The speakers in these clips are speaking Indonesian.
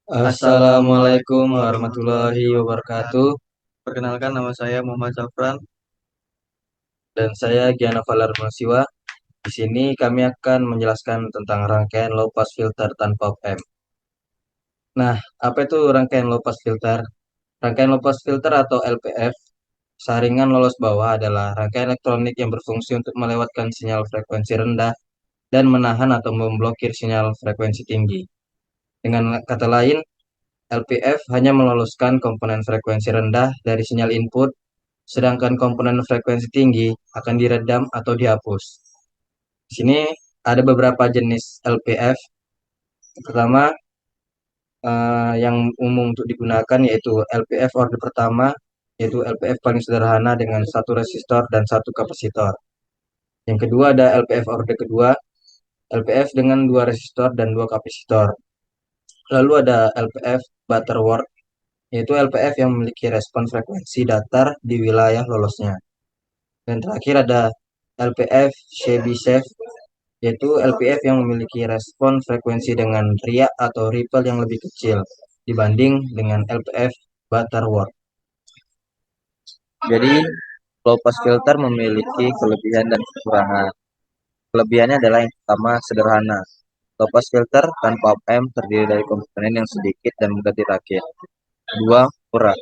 Assalamualaikum warahmatullahi wabarakatuh. Perkenalkan, nama saya Muhammad Zafran dan saya Giana Valarmasiwa. Di sini kami akan menjelaskan tentang rangkaian low pass filter tanpa op-amp. Nah, apa itu rangkaian low pass filter? Rangkaian low pass filter atau LPF, saringan lolos bawah adalah rangkaian elektronik yang berfungsi untuk melewatkan sinyal frekuensi rendah dan menahan atau memblokir sinyal frekuensi tinggi. Dengan kata lain, LPF hanya meloloskan komponen frekuensi rendah dari sinyal input, sedangkan komponen frekuensi tinggi akan diredam atau dihapus. Di sini ada beberapa jenis LPF. Pertama, yang umum untuk digunakan yaitu LPF orde pertama, yaitu LPF paling sederhana dengan satu resistor dan satu kapasitor. Yang kedua ada LPF orde kedua, LPF dengan dua resistor dan dua kapasitor. Lalu ada LPF Butterworth, yaitu LPF yang memiliki respon frekuensi datar di wilayah lolosnya. Dan terakhir ada LPF Chebyshev, yaitu LPF yang memiliki respon frekuensi dengan riak atau ripple yang lebih kecil dibanding dengan LPF Butterworth. Jadi, low pass filter memiliki kelebihan dan kekurangan. Kelebihannya adalah yang pertama sederhana. Low pass filter tanpa op-amp terdiri dari komponen yang sedikit dan mudah dirakit. Dua, murah.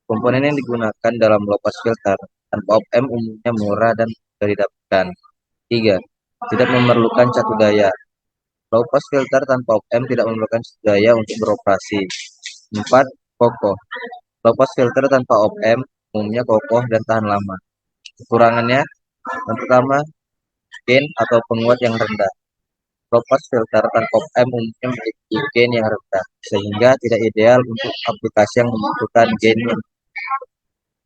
Komponen yang digunakan dalam low pass filter tanpa op-amp umumnya murah dan mudah didapatkan. Tiga, tidak memerlukan catu daya. Low pass filter tanpa op-amp tidak memerlukan catu daya untuk beroperasi. Empat, kokoh. Low pass filter tanpa op-amp umumnya kokoh dan tahan lama. Kekurangannya, yang pertama, gain atau penguat yang rendah. Low pass filter tanpa op-amp umumnya memiliki gain yang rendah, sehingga tidak ideal untuk aplikasi yang membutuhkan gain yang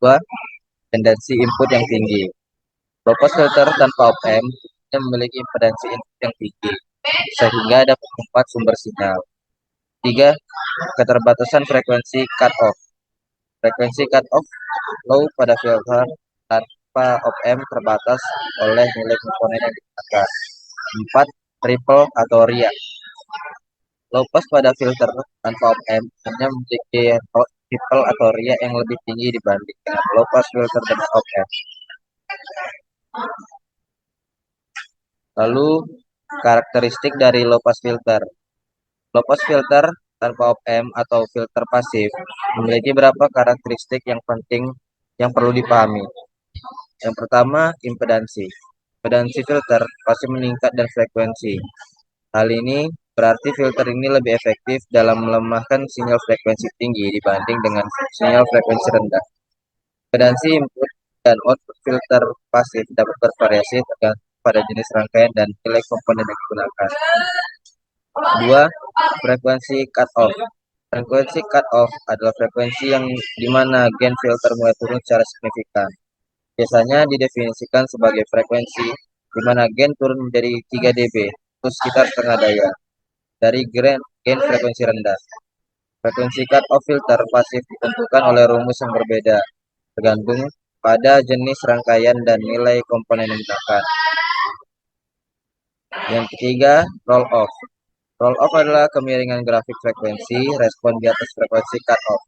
dua, tendensi input yang tinggi. Low pass filter tanpa op-amp memiliki impedansi input yang tinggi, sehingga ada pengempat sumber sinyal. Tiga, keterbatasan frekuensi cut-off. Frekuensi cut-off low pada filter tanpa op-amp terbatas oleh nilai komponen yang digunakan. Empat, ripple atau riak. Low pass pada filter tanpa op-amp hanya memiliki ripple atau riak yang lebih tinggi dibanding dengan low pass filter dengan op-amp. Lalu, karakteristik dari low pass filter. Low pass filter tanpa op-amp atau filter pasif memiliki beberapa karakteristik yang penting yang perlu dipahami. Yang pertama, impedansi. Impedansi filter pasti meningkat dan frekuensi. Hal ini berarti filter ini lebih efektif dalam melemahkan sinyal frekuensi tinggi dibanding dengan sinyal frekuensi rendah. Impedansi input dan output filter pasif dapat bervariasi tergantung pada jenis rangkaian dan nilai komponen yang digunakan. Dua, frekuensi cut-off. Frekuensi cut-off adalah frekuensi yang dimana gain filter mulai turun secara signifikan. Biasanya didefinisikan sebagai frekuensi di mana gain turun menjadi 3 dB, atau sekitar setengah daya, dari gain frekuensi rendah. Frekuensi cut-off filter pasif ditentukan oleh rumus yang berbeda, tergantung pada jenis rangkaian dan nilai komponen yang digunakan. Yang ketiga, roll-off. Roll-off adalah kemiringan grafik frekuensi respon di atas frekuensi cut-off.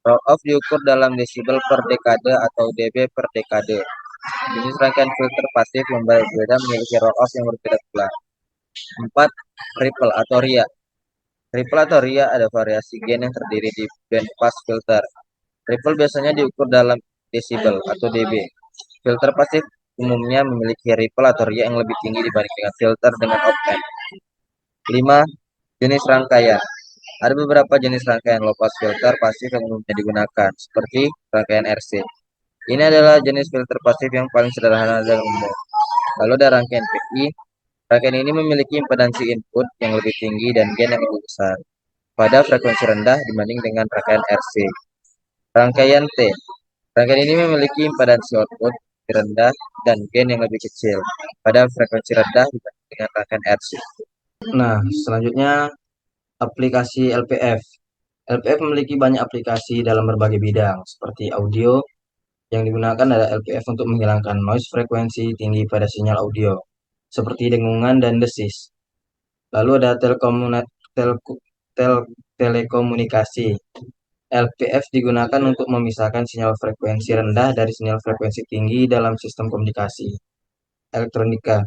Roll-off diukur dalam desibel per dekade atau dB per dekade. Jenis rangkaian filter pasif yang berbeda memiliki roll-off yang berbeda pula. 4. Ripple atau riak. Ripple atau riak ada variasi gain yang terdiri di band pass filter. Ripple biasanya diukur dalam desibel atau dB. Filter pasif umumnya memiliki ripple atau riak yang lebih tinggi dibanding dengan filter dengan op-amp. 5. Jenis rangkaian. Ada beberapa jenis rangkaian low pass filter pasif yang umumnya digunakan, seperti rangkaian RC. Ini adalah jenis filter pasif yang paling sederhana dan umum. Lalu ada rangkaian PI. Rangkaian ini memiliki impedansi input yang lebih tinggi dan gain yang lebih besar pada frekuensi rendah dibanding dengan rangkaian RC. Rangkaian T. Rangkaian ini memiliki impedansi output rendah dan gain yang lebih kecil pada frekuensi rendah dibanding dengan rangkaian RC. Nah, selanjutnya aplikasi LPF. LPF memiliki banyak aplikasi dalam berbagai bidang, seperti audio. Yang digunakan adalah LPF untuk menghilangkan noise frekuensi tinggi pada sinyal audio, seperti dengungan dan desis. Lalu ada telekomunikasi. LPF digunakan untuk memisahkan sinyal frekuensi rendah dari sinyal frekuensi tinggi dalam sistem komunikasi elektronika.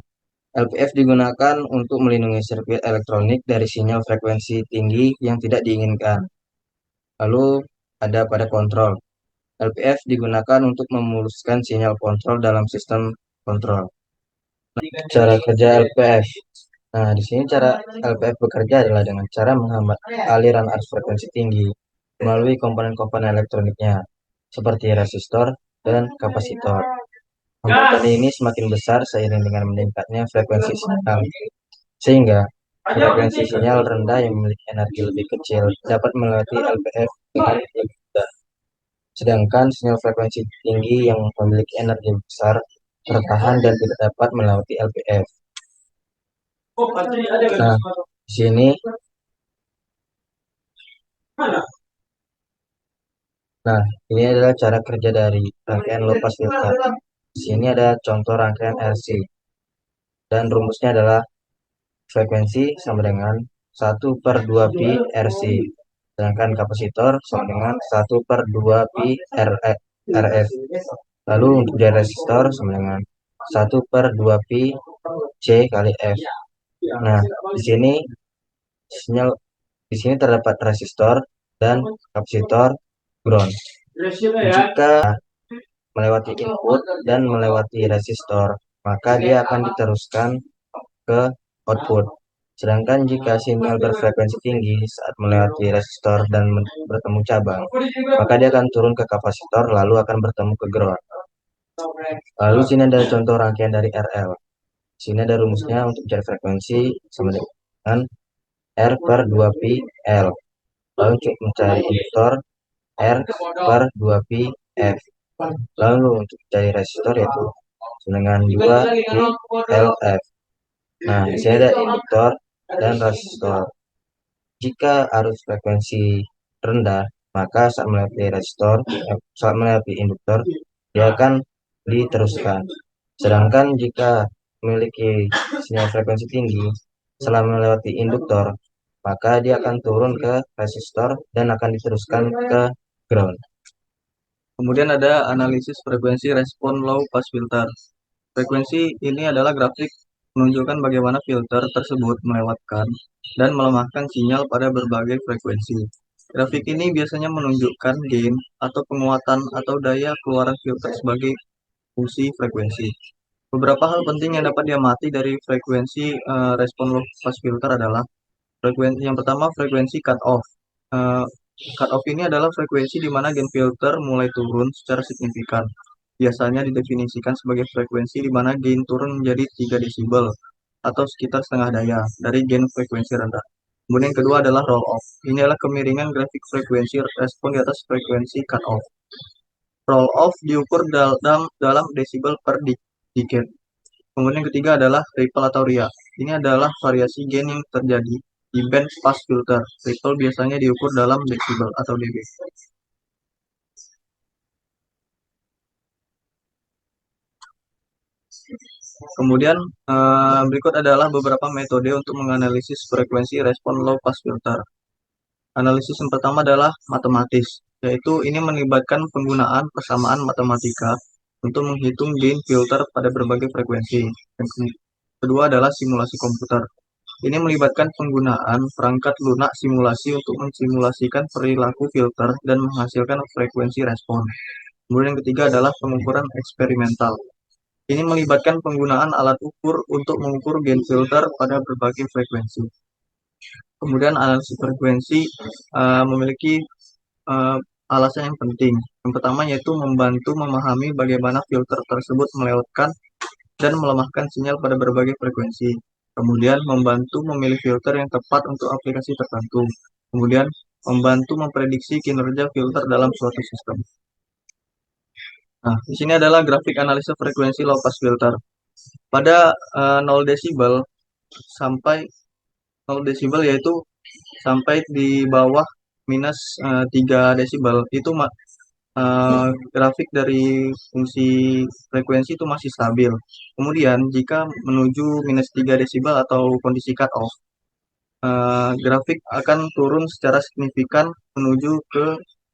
LPF digunakan untuk melindungi sirkuit elektronik dari sinyal frekuensi tinggi yang tidak diinginkan. Lalu ada pada kontrol. LPF digunakan untuk memuluskan sinyal kontrol dalam sistem kontrol. Cara kerja LPF. Nah, di sini cara LPF bekerja adalah dengan cara menghambat aliran arus frekuensi tinggi melalui komponen-komponen elektroniknya, seperti resistor dan kapasitor. Hambatan ini semakin besar seiring dengan meningkatnya frekuensi sinyal, sehingga frekuensi sinyal rendah yang memiliki energi lebih kecil dapat melewati LPF dengan lebih mudah. Sedangkan sinyal frekuensi tinggi yang memiliki energi besar tertahan dan tidak dapat melewati LPF. Nah, di sini, ini adalah cara kerja dari rangkaian low pass filter. Di sini ada contoh rangkaian RC dan rumusnya adalah frekuensi sama dengan 1/2 pi RC. Sedangkan kapasitor sama dengan 1/2 pi RF. Lalu untuk dari resistor sama dengan 1/2 pi C kali F. Nah, di sini sinyal di sini terdapat resistor dan kapasitor ground. Jika melewati input dan melewati resistor, maka dia akan diteruskan ke output. Sedangkan jika sinyal berfrekuensi tinggi saat melewati resistor dan bertemu cabang, maka dia akan turun ke kapasitor lalu akan bertemu ke ground. Lalu sini ada contoh rangkaian dari RL. Sini ada rumusnya untuk mencari frekuensi sama dengan R/2 pi L. Lalu untuk mencari induktor R/2 pi F. Lalu untuk mencari resistor yaitu dengan 2 pi LF. Nah, di sini ada induktor dan resistor. Jika arus frekuensi rendah, maka saat melewati induktor, dia akan diteruskan. Sedangkan jika memiliki sinyal frekuensi tinggi, setelah melewati induktor, maka dia akan turun ke resistor dan akan diteruskan ke ground. Kemudian ada analisis frekuensi respon low pass filter. Frekuensi ini adalah grafik menunjukkan bagaimana filter tersebut melewatkan dan melemahkan sinyal pada berbagai frekuensi. Grafik ini biasanya menunjukkan gain atau penguatan atau daya keluaran filter sebagai fungsi frekuensi. Beberapa hal penting yang dapat diamati dari frekuensi respon low pass filter adalah frekuensi yang pertama, frekuensi cut off. Cut off ini adalah frekuensi di mana gain filter mulai turun secara signifikan. Biasanya didefinisikan sebagai frekuensi di mana gain turun menjadi 3 desibel atau sekitar setengah daya dari gain frekuensi rendah. Kemudian yang kedua adalah roll off. Ini adalah kemiringan grafik frekuensi respon di atas frekuensi cut off. Roll off diukur dalam desibel per decade. Kemudian yang ketiga adalah ripple atau ria. Ini adalah variasi gain yang terjadi di band pass filter. Ripple biasanya diukur dalam desibel atau dB. Kemudian berikut adalah beberapa metode untuk menganalisis frekuensi respon low pass filter. Analisis yang pertama adalah matematis, yaitu ini melibatkan penggunaan persamaan matematika untuk menghitung gain filter pada berbagai frekuensi. Yang kedua adalah simulasi komputer. Ini melibatkan penggunaan perangkat lunak simulasi untuk mensimulasikan perilaku filter dan menghasilkan frekuensi respon. Kemudian yang ketiga adalah pengukuran eksperimental. Ini melibatkan penggunaan alat ukur untuk mengukur gain filter pada berbagai frekuensi. Kemudian analisis frekuensi memiliki alasan yang penting. Yang pertama yaitu membantu memahami bagaimana filter tersebut melewatkan dan melemahkan sinyal pada berbagai frekuensi. Kemudian membantu memilih filter yang tepat untuk aplikasi tertentu. Kemudian membantu memprediksi kinerja filter dalam suatu sistem. Nah, di sini adalah grafik analisa frekuensi low pass filter. Pada 0 desibel sampai 0 desibel yaitu sampai di bawah minus 3 desibel itu grafik dari fungsi frekuensi itu masih stabil. Kemudian jika menuju minus 3 desibel atau kondisi cut off, grafik akan turun secara signifikan menuju ke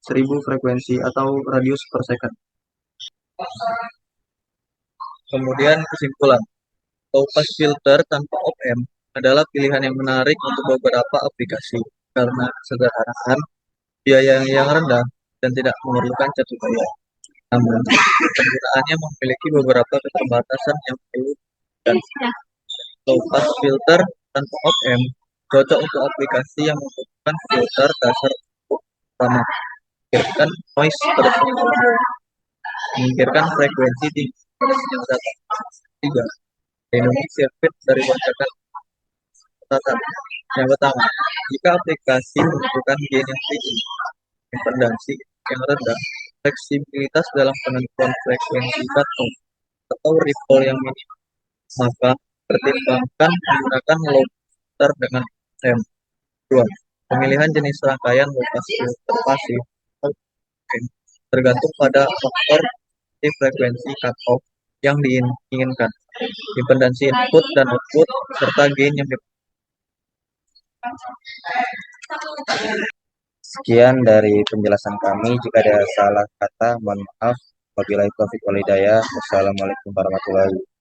1000 frekuensi atau radius per second. Kemudian kesimpulan, low pass filter tanpa op-amp adalah pilihan yang menarik untuk beberapa aplikasi karena sederhana, biaya yang rendah, dan tidak memerlukan catur daya. Namun, penggunaannya memiliki beberapa keterbatasan yang perlu dan low pass filter tanpa op-amp cocok untuk aplikasi yang membutuhkan filter dasar utama, memungkinkan noise tertentu, memungkinkan frekuensi tinggi yang datang. 3. Lindungi sirkuit dari lonjakan rata. Yang pertama, jika aplikasi membutuhkan gain yang tinggi, impedansi yang rendah, fleksibilitas dalam penentuan frekuensi cut-off atau ripple yang minim, maka pertimbangkan menggunakan low filter dengan M. 2. Pemilihan jenis rangkaian low pass filter pasif atau M tergantung pada faktor frekuensi cut-off yang diinginkan, impedansi input dan output, serta gain yang Sekian dari penjelasan kami. Jika ada salah kata, mohon maaf. Wabillahi taufiq wal hidayah. Wassalamualaikum warahmatullahi wabarakatuh.